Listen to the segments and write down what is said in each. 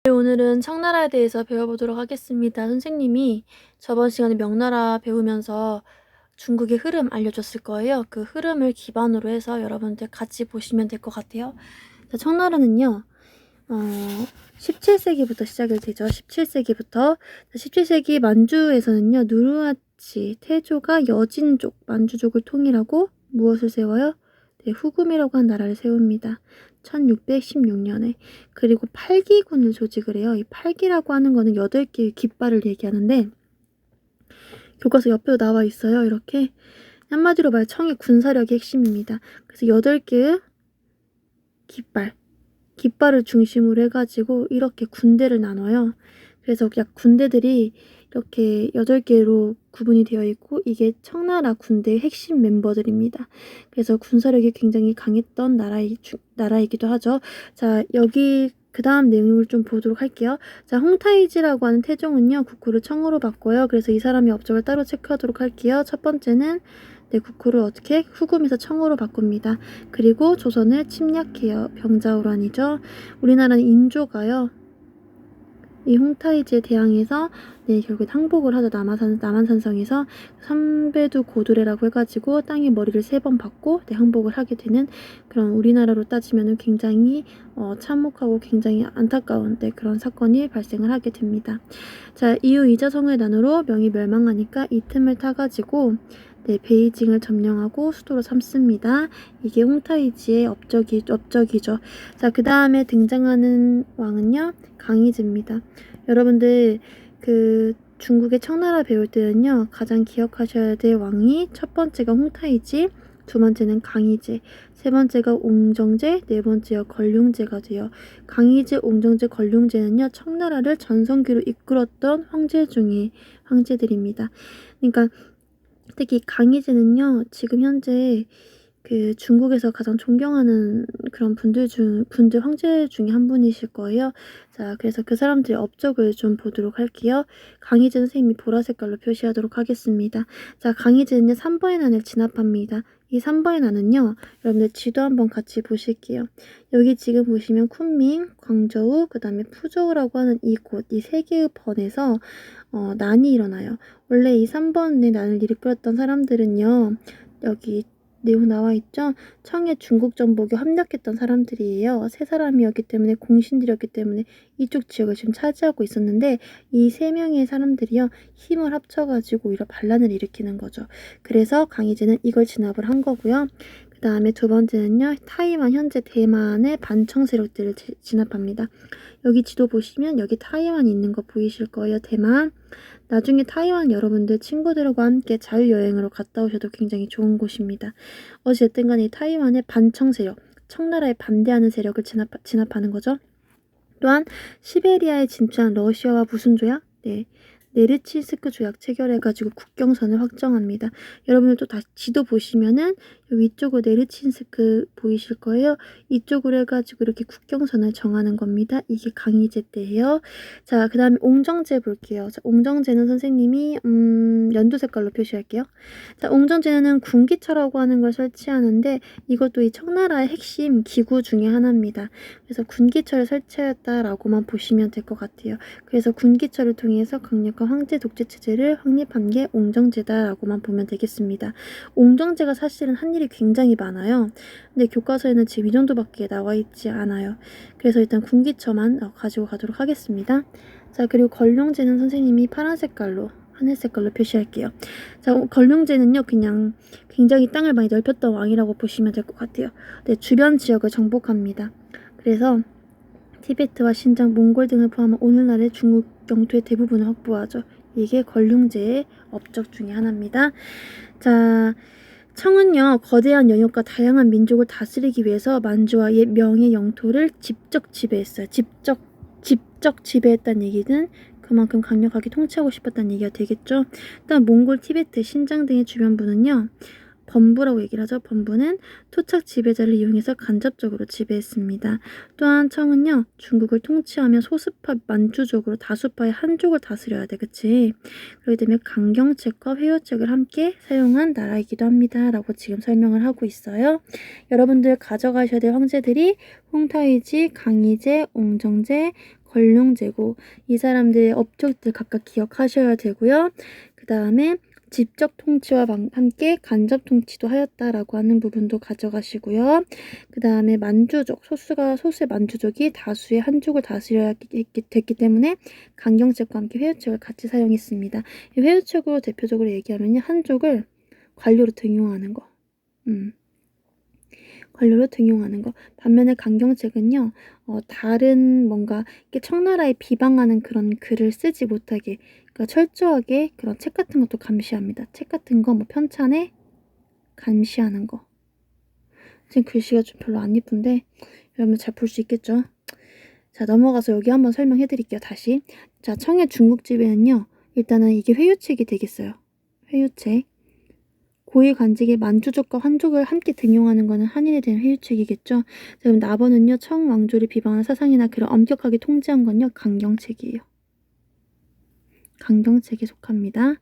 네, 오늘은 청나라에 대해서 배워보도록 하겠습니다. 선생님이 저번 시간에 명나라 배우면서 중국의 흐름 알려줬을 거예요. 그 흐름을 기반으로 해서 여러분들 같이 보시면 될 것 같아요. 자, 청나라는요, 17세기부터 시작이 되죠. 17세기부터. 17세기 만주에서는요, 누르하치 태조가 여진족, 만주족을 통일하고 무엇을 세워요? 네, 후금이라고 한 나라를 세웁니다. 1616년에. 그리고 팔기군을 조직을 해요. 이 팔기라고 하는 거는 8개의 깃발을 얘기하는데 교과서 옆에도 나와 있어요. 이렇게. 한마디로 말 청의 군사력의 핵심입니다. 그래서 8개의 깃발을 중심으로 해가지고 이렇게 군대를 나눠요. 그래서 약 군대들이 이렇게 8개로 구분이 되어 있고 이게 청나라 군대의 핵심 멤버들입니다. 그래서 군사력이 굉장히 강했던 나라이기도 하죠. 자, 여기 그 다음 내용을 좀 보도록 할게요. 자, 홍타이지라고 하는 태종은요, 국호를 청으로 바꿔요. 그래서 이 사람의 업적을 따로 체크하도록 할게요. 첫 번째는 국호를 어떻게? 후금에서 청으로 바꿉니다. 그리고 조선을 침략해요. 병자호란이죠. 우리나라는 인조가요. 이 홍타이지에 대항해서 결국 항복을 하죠. 남한산성에서 삼배두 고두레라고 해가지고 땅에 머리를 3번 받고 항복을 하게 되는 그런, 우리나라로 따지면 굉장히 참혹하고 굉장히 안타까운 그런 사건이 발생을 하게 됩니다. 자, 이후 이자성의 난으로 명이 멸망하니까 이 틈을 타가지고 베이징을 점령하고 수도로 삼습니다. 이게 홍타이지의 업적이죠. 자, 그 다음에 등장하는 왕은요, 강희제입니다. 여러분들 중국의 청나라 배울 때는요, 가장 기억하셔야 될 왕이 첫 번째가 홍타이지, 두 번째는 강희제, 세 번째가 옹정제, 네 번째가 걸륭제가 돼요. 강희제, 옹정제, 걸륭제는요, 청나라를 전성기로 이끌었던 황제 중의 황제들입니다. 그러니까 특히 강희제는요, 지금 현재 중국에서 가장 존경하는 그런 분들 황제 중에 한 분이실 거예요. 자, 그래서 그 사람들의 업적을 좀 보도록 할게요. 강희제 선생님이 보라 색깔로 표시하도록 하겠습니다. 자, 강희제는요, 3번의 난을 진압합니다. 이 3번의 난은요, 여러분들 지도 한번 같이 보실게요. 여기 지금 보시면 쿤밍, 광저우, 그 다음에 푸저우라고 하는 이곳, 이 3개의 번에서 난이 일어나요. 원래 이 3번의 난을 이끌었던 사람들은요, 여기 내용 나와 있죠? 청의 중국 정복에 합력했던 사람들이에요. 3사람이었기 때문에, 공신들이었기 때문에 이쪽 지역을 지금 차지하고 있었는데, 이 3명의 사람들이요, 힘을 합쳐가지고 오히려 반란을 일으키는 거죠. 그래서 강희제는 이걸 진압을 한 거고요. 그 다음에 두 번째는요, 타이완, 현재 대만의 반청 세력들을 진압합니다. 여기 지도 보시면 여기 타이완이 있는 거 보이실 거예요. 대만. 나중에 타이완 여러분들 친구들과 함께 자유여행으로 갔다 오셔도 굉장히 좋은 곳입니다. 어찌됐든 간에 이 타이완의 반청 세력, 청나라에 반대하는 세력을 진압하는 거죠. 또한 시베리아에 진출한 러시아와 무슨 조약? 네르친스크 조약 체결해가지고 국경선을 확정합니다. 여러분들도 다시 지도 보시면은 위쪽으로 네르친스크 보이실 거예요. 이쪽으로 해가지고 이렇게 국경선을 정하는 겁니다. 이게 강희제 때예요. 자, 그 다음에 옹정제 볼게요. 자, 옹정제는 선생님이 연두 색깔로 표시할게요. 자, 옹정제는 군기처라고 하는 걸 설치하는데 이것도 이 청나라의 핵심 기구 중에 하나입니다. 그래서 군기처를 설치했다라고만 보시면 될 것 같아요. 그래서 군기처를 통해서 강력한 황제 독재 체제를 확립한 게 옹정제다라고만 보면 되겠습니다. 옹정제가 사실은 한 일이 굉장히 많아요. 근데 교과서에는 지금 이 정도밖에 나와 있지 않아요. 그래서 일단 군기처만 가지고 가도록 하겠습니다. 자, 그리고 걸륭제는 선생님이 파란 색깔로, 하늘 색깔로 표시할게요. 자, 걸륭제는요, 그냥 굉장히 땅을 많이 넓혔던 왕이라고 보시면 될 것 같아요. 주변 지역을 정복합니다. 그래서 티베트와 신장, 몽골 등을 포함한 오늘날의 중국 영토의 대부분을 확보하죠. 이게 걸륭제의 업적 중에 하나입니다. 자, 청은요, 거대한 영역과 다양한 민족을 다스리기 위해서 만주와 옛 명의 영토를 직접 지배했어요. 직접 지배했다는 얘기는 그만큼 강력하게 통치하고 싶었다는 얘기가 되겠죠. 일단 몽골, 티베트, 신장 등의 주변부는요, 범부라고 얘기를 하죠. 범부는 토착 지배자를 이용해서 간접적으로 지배했습니다. 또한 청은요, 중국을 통치하며 소수파 만주족으로 다수파의 한족을 다스려야 돼, 그치? 그렇기 때문에 강경책과 회유책을 함께 사용한 나라이기도 합니다. 라고 지금 설명을 하고 있어요. 여러분들 가져가셔야 될 황제들이 홍타이지, 강희제, 옹정제, 걸륭제고 이 사람들의 업적들 각각 기억하셔야 되고요. 그 다음에 직접 통치와 함께 간접 통치도 하였다라고 하는 부분도 가져가시고요. 그 다음에 만주족, 소수의 만주족이 다수의 한족을 다스려야 됐기 때문에 강경책과 함께 회유책을 같이 사용했습니다. 이 회유책으로 대표적으로 얘기하면요, 한족을 관료로 등용하는 거. 관료로 등용하는 거. 반면에 강경책은요, 다른 뭔가 이렇게 청나라에 비방하는 그런 글을 쓰지 못하게, 그러니까 철저하게 그런 책 같은 것도 감시합니다. 책 같은 거, 뭐 편찬에 감시하는 거. 지금 글씨가 좀 별로 안 이쁜데 여러분 잘 볼 수 있겠죠? 자, 넘어가서 여기 한번 설명해 드릴게요. 다시. 자, 청의 중국 지배는요, 일단은 이게 회유책이 되겠어요. 회유책. 고위 관직의 만주족과 환족을 함께 등용하는 것은 한인에 대한 회유책이겠죠. 자, 그럼 나번은요, 청 왕조를 비방하는 사상이나 글을 엄격하게 통제한 건요, 강경책이에요. 강경책에 속합니다.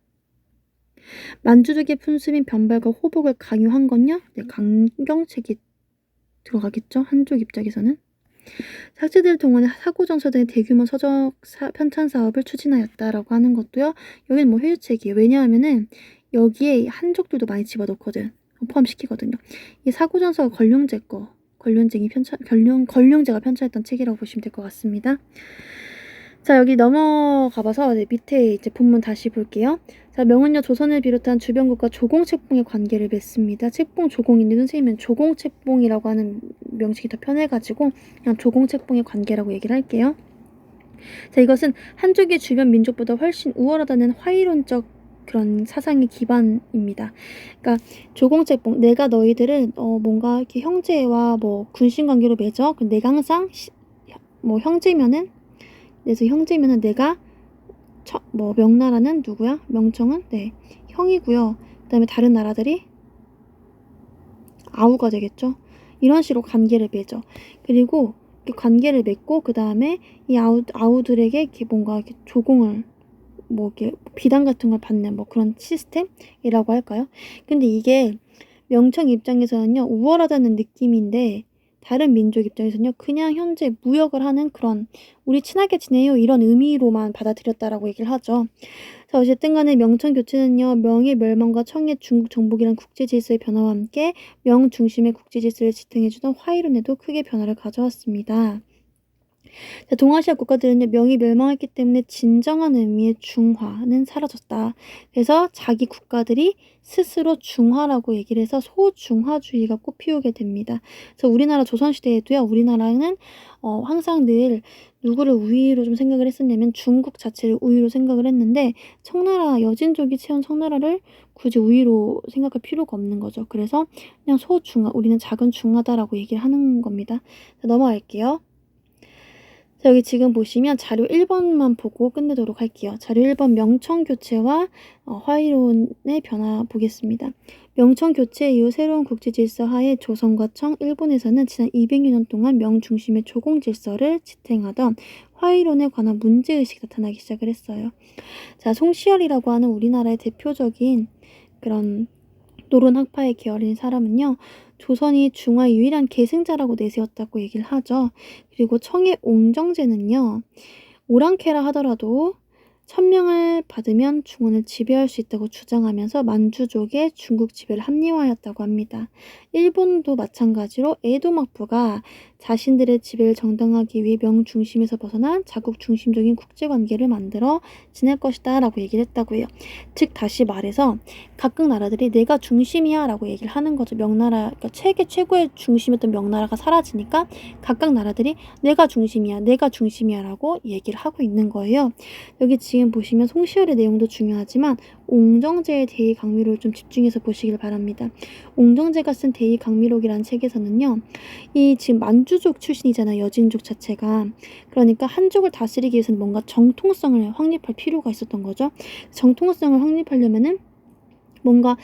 만주족의 fun수민 변발과 호복을 강요한 건요, 네, 강경책이 들어가겠죠. 한족 입장에서는. 삭제들을 동원해 사고정서 등의 대규모 서적 편찬 사업을 추진하였다라고 하는 것도요. 여기는 뭐 회유책이에요. 왜냐하면은 여기에 한족들도 많이 집어넣거든. 포함시키거든요. 이 사고정서가 걸륭제가 편찬했던 책이라고 보시면 될 것 같습니다. 자, 여기 넘어가봐서 밑에 이제 본문 다시 볼게요. 자, 명은요, 조선을 비롯한 주변국과 조공책봉의 관계를 맺습니다. 책봉 조공인데 선생님은 조공책봉이라고 하는 명칭이 더 편해가지고 그냥 조공책봉의 관계라고 얘기를 할게요. 자, 이것은 한족의 주변 민족보다 훨씬 우월하다는 화이론적 그런 사상의 기반입니다. 그러니까 조공책봉, 내가 너희들을 뭔가 이렇게 형제와 뭐 군신 관계로 맺어. 내가 항상 뭐 형제면은 내가 명나라는 누구야? 명청은 네, 형이고요. 그 다음에 다른 나라들이 아우가 되겠죠. 이런 식으로 관계를 맺어. 그리고 관계를 맺고 그 다음에 이 아우들에게 이렇게 뭔가 이렇게 조공을 뭐 이렇게 비단 같은 걸 받는 뭐 그런 시스템이라고 할까요? 근데 이게 명청 입장에서는요, 우월하다는 느낌인데 다른 민족 입장에서는요, 그냥 현재 무역을 하는 그런 우리 친하게 지내요 이런 의미로만 받아들였다라고 얘기를 하죠. 자, 어쨌든 간에 명청 교체는요, 명의 멸망과 청의 중국 정복이란 국제 질서의 변화와 함께 명 중심의 국제 질서를 지탱해주던 화이론에도 크게 변화를 가져왔습니다. 자, 동아시아 국가들은요, 명이 멸망했기 때문에 진정한 의미의 중화는 사라졌다. 그래서 자기 국가들이 스스로 중화라고 얘기를 해서 소중화주의가 꽃피우게 됩니다. 그래서 우리나라 조선시대에도요, 우리나라는 항상 늘 누구를 우위로 좀 생각을 했었냐면 중국 자체를 우위로 생각을 했는데 청나라 여진족이 채운 청나라를 굳이 우위로 생각할 필요가 없는 거죠. 그래서 그냥 소중화, 우리는 작은 중화다라고 얘기를 하는 겁니다. 자, 넘어갈게요. 자, 여기 지금 보시면 자료 1번만 보고 끝내도록 할게요. 자료 1번 명청교체와 화이론의 변화 보겠습니다. 명청교체 이후 새로운 국제질서 하에 조선과 청, 일본에서는 지난 200여 동안 명 중심의 조공질서를 지탱하던 화이론에 관한 문제의식이 나타나기 시작을 했어요. 자, 송시열이라고 하는 우리나라의 대표적인 그런 노론학파의 계열인 사람은요, 조선이 중화의 유일한 계승자라고 내세웠다고 얘기를 하죠. 그리고 청의 옹정제는요, 오랑캐라 하더라도 천명을 받으면 중원을 지배할 수 있다고 주장하면서 만주족의 중국 지배를 합리화하였다고 합니다. 일본도 마찬가지로 에도幕府가 자신들의 지배를 정당하기 위해 명 중심에서 벗어난 자국 중심적인 국제관계를 만들어 지낼 것이다 라고 얘기를 했다고 해요. 즉 다시 말해서 각각 나라들이 내가 중심이야 라고 얘기를 하는 거죠. 명나라, 그러니까 세계 최고의 중심이었던 명나라가 사라지니까 각각 나라들이 내가 중심이야 라고 얘기를 하고 있는 거예요. 여기 지금 보시면 송시열의 내용도 중요하지만 옹정제의 대의 강미록을 좀 집중해서 보시길 바랍니다. 옹정제가 쓴 대의 강미록이라는 책에서는요, 이 지금 만주족 출신이잖아요, 여진족 자체가. 그러니까 한족을 다스리기 위해서는 뭔가 정통성을 확립할 필요가 있었던 거죠. 정통성을 확립하려면은 뭔가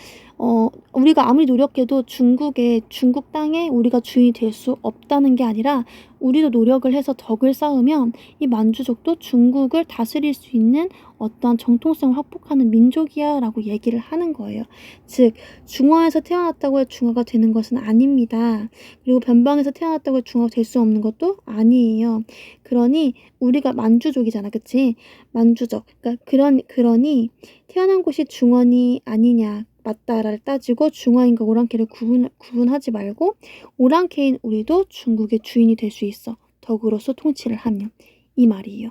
우리가 아무리 노력해도 중국 땅에 우리가 주인이 될 수 없다는 게 아니라 우리도 노력을 해서 덕을 쌓으면 이 만주족도 중국을 다스릴 수 있는 어떠한 정통성을 확보하는 민족이야라고 얘기를 하는 거예요. 즉 중화에서 태어났다고 해서 중화가 되는 것은 아닙니다. 그리고 변방에서 태어났다고 해서 중화가 될 수 없는 것도 아니에요. 그러니 우리가 만주족이잖아, 그치? 만주족. 그러니까 그러니 태어난 곳이 중원이 아니냐 맞다를 따지고 중화인과 오랑캐를 구분하지 말고 오랑캐인 우리도 중국의 주인이 될 수 있어. 덕으로서 통치를 하면. 이 말이에요.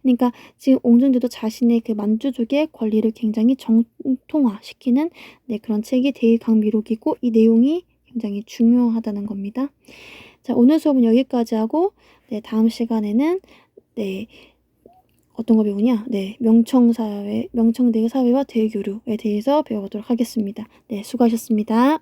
그러니까 지금 옹중대도 자신의 그 만주족의 권리를 굉장히 정통화시키는 그런 책이 대의강미록이고 이 내용이 굉장히 중요하다는 겁니다. 자, 오늘 수업은 여기까지 하고 다음 시간에는 어떤 거 배우냐? 명청대의 사회와 대교류에 대해서 배워보도록 하겠습니다. 수고하셨습니다.